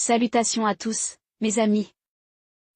Salutations à tous, mes amis.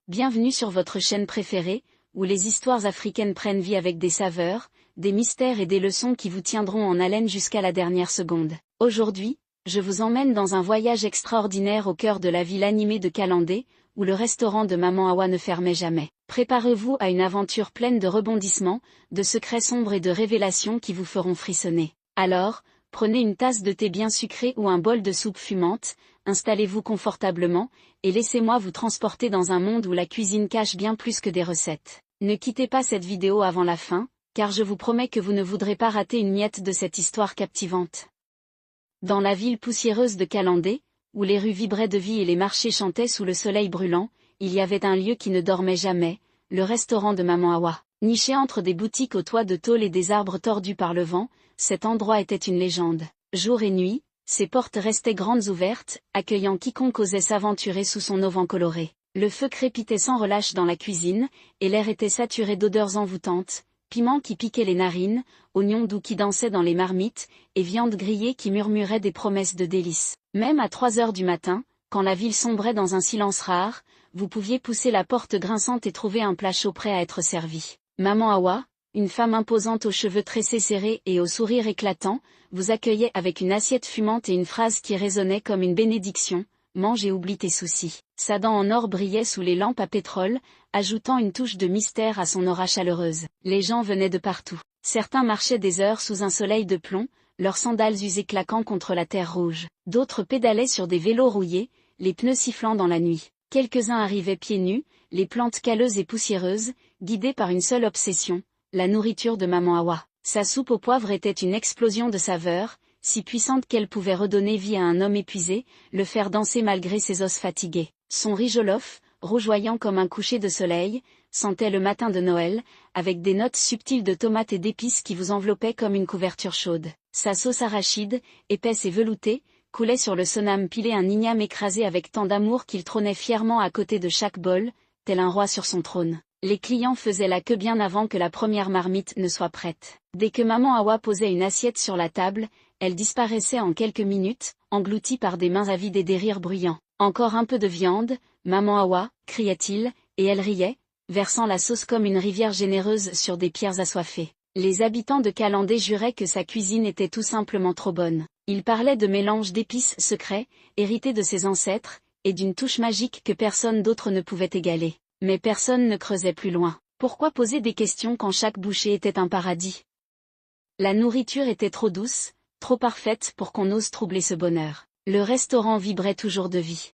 Bienvenue sur votre chaîne préférée, où les histoires africaines prennent vie avec des saveurs, des mystères et des leçons qui vous tiendront en haleine jusqu'à la dernière seconde. Aujourd'hui, je vous emmène dans un voyage extraordinaire au cœur de la ville animée de Kalandé, où le restaurant de Maman Awa ne fermait jamais. Préparez-vous à une aventure pleine de rebondissements, de secrets sombres et de révélations qui vous feront frissonner. Alors, prenez une tasse de thé bien sucré ou un bol de soupe fumante, installez-vous confortablement, et laissez-moi vous transporter dans un monde où la cuisine cache bien plus que des recettes. Ne quittez pas cette vidéo avant la fin, car je vous promets que vous ne voudrez pas rater une miette de cette histoire captivante. Dans la ville poussiéreuse de Kalandé, où les rues vibraient de vie et les marchés chantaient sous le soleil brûlant, il y avait un lieu qui ne dormait jamais, le restaurant de Maman Awa. Niché entre des boutiques aux toits de tôle et des arbres tordus par le vent, cet endroit était une légende. Jour et nuit, ses portes restaient grandes ouvertes, accueillant quiconque osait s'aventurer sous son auvent coloré. Le feu crépitait sans relâche dans la cuisine, et l'air était saturé d'odeurs envoûtantes, piments qui piquaient les narines, oignons doux qui dansaient dans les marmites, et viande grillée qui murmurait des promesses de délices. Même à 3 heures du matin, quand la ville sombrait dans un silence rare, vous pouviez pousser la porte grinçante et trouver un plat chaud prêt à être servi. Maman Awa, une femme imposante aux cheveux tressés serrés et au sourire éclatant, vous accueillait avec une assiette fumante et une phrase qui résonnait comme une bénédiction: mange et oublie tes soucis. Sa dent en or brillait sous les lampes à pétrole, ajoutant une touche de mystère à son aura chaleureuse. Les gens venaient de partout. Certains marchaient des heures sous un soleil de plomb, leurs sandales usées claquant contre la terre rouge. D'autres pédalaient sur des vélos rouillés, les pneus sifflant dans la nuit. Quelques-uns arrivaient pieds nus, les plantes calleuses et poussiéreuses, guidés par une seule obsession, la nourriture de Maman Awa. Sa soupe au poivre était une explosion de saveurs, si puissante qu'elle pouvait redonner vie à un homme épuisé, le faire danser malgré ses os fatigués. Son riz jollof, rougeoyant comme un coucher de soleil, sentait le matin de Noël, avec des notes subtiles de tomates et d'épices qui vous enveloppaient comme une couverture chaude. Sa sauce arachide, épaisse et veloutée, coulait sur le sonam pilé, un igname écrasé avec tant d'amour qu'il trônait fièrement à côté de chaque bol, tel un roi sur son trône. Les clients faisaient la queue bien avant que la première marmite ne soit prête. Dès que Maman Awa posait une assiette sur la table, elle disparaissait en quelques minutes, engloutie par des mains avides et des rires bruyants. Encore un peu de viande, Maman Awa, criait-il, et elle riait, versant la sauce comme une rivière généreuse sur des pierres assoiffées. Les habitants de Kalandé juraient que sa cuisine était tout simplement trop bonne. Ils parlaient de mélanges d'épices secrets, hérités de ses ancêtres, et d'une touche magique que personne d'autre ne pouvait égaler. Mais personne ne creusait plus loin. Pourquoi poser des questions quand chaque bouchée était un paradis? La nourriture était trop douce, trop parfaite pour qu'on ose troubler ce bonheur. Le restaurant vibrait toujours de vie.